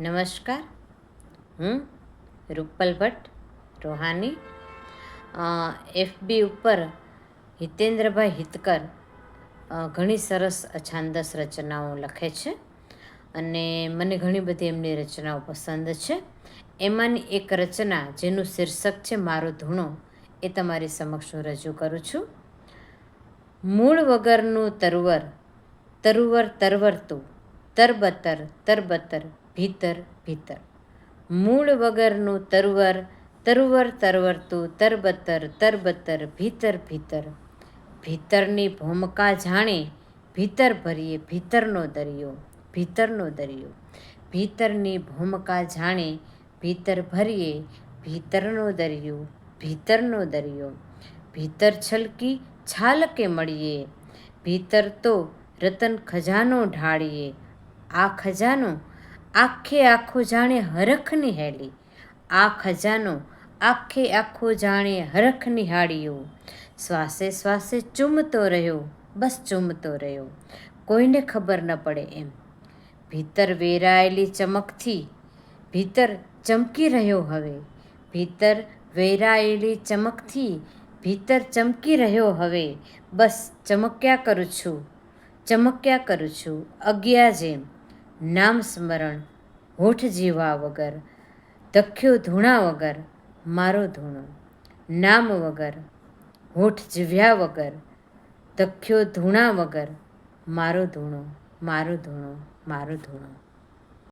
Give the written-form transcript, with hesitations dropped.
નમસ્કાર, હું રૂપલ ભટ્ટ રોહાની. FB ઉપર હિતેન્દ્રભાઈ હિતકર ઘણી સરસ છાંદસ રચનાઓ લખે છે અને મને ઘણી બધી એમની રચનાઓ પસંદ છે. એમાંની એક રચના જેનું શીર્ષક છે મારો ધૂણો, એ તમારી સમક્ષ હું રજૂ કરું છું. મૂળ વગરનું તરુવર, તરુવર તરવરતું, તરબતર તરબતર ભીતર ભીતર. મૂળ વગરનું તરુવર, તરુવર તરવરતું, તરબતર તરબતર ભીતર ભીતર. ભીતરની ભૂમકા જાણે ભીતર ભરીએ ભીતરનો દરિયો, ભીતરનો દરિયો. ભીતરની ભૂમકા જાણે ભીતર ભરીએ ભીતરનો દરિયો, ભીતરનો દરિયો. ભીતર છલકી છાલકે મળીએ, ભીતર તો રતન ખજાનો ઢાળીએ. આ ખજાનો આખે આખો જાણે હરખની હેલી, આ ખજાનો આખે આખો જાણે હરખની હાડીઓ. શ્વાસે શ્વાસે ચૂમતો રહ્યો, બસ ચૂમતો રહ્યો, કોઈને ખબર ન પડે એમ. ભીતર વેરાયેલી ચમકથી ભીતર ચમકી રહ્યો હવે, ભીતર વેરાયેલી ચમકથી ભીતર ચમકી રહ્યો હવે. બસ ચમક્યા કરું છું, ચમક્યા કરું છું અજ્ઞા જેમ. નામ સ્મરણ હોઠ જીવા વગર, ધખ્યો ધૂણા વગર મારો ધૂણો. નામ વગર હોઠ જીવ્યા વગર, ધખ્યો ધૂણા વગર મારો ધૂણો, મારો ધૂણો, મારો ધૂણો.